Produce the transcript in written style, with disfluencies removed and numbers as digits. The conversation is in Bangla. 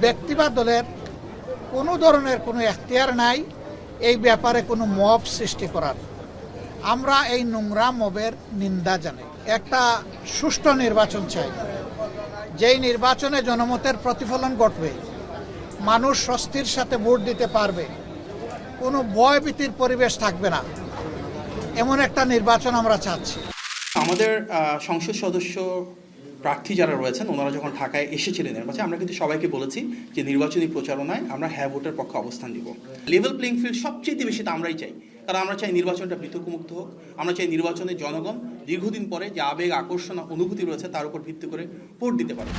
ব্যক্তি বা দলের কোনো ধরনের কোনো এখতিয়ার নাই এই ব্যাপারে কোনো মব সৃষ্টি করার। আমরা এই নোংরা মবের নিন্দা জানাই। একটা সুষ্ঠু নির্বাচন চাই, যেই নির্বাচনে জনমতের প্রতিফলন ঘটবে, মানুষ স্বস্তির সাথে ভোট দিতে পারবে, কোনো ভয়ভীতির পরিবেশ থাকবে না, এমন একটা নির্বাচন আমরা চাচ্ছি। আমাদের সংসদ সদস্য প্রার্থী যারা রয়েছেন ওনারা যখন ঢাকায় এসেছিলেন নির্বাচনে, আমরা কিন্তু সবাইকে বলেছি যে নির্বাচনী প্রচারণায় আমরা হ্যাঁ ভোটের পক্ষে অবস্থান নিব। লেভেল প্লেইং ফিল্ড সবচেয়ে বেশি তো আমরাই চাই, কারণ আমরা চাই নির্বাচনটা বিতর্কমুক্ত হোক। আমরা চাই নির্বাচনে জনগণ দীর্ঘদিন পরে যে আবেগ আকর্ষণ অনুভূতি রয়েছে তার উপর ভিত্তি করে ভোট দিতে পারে।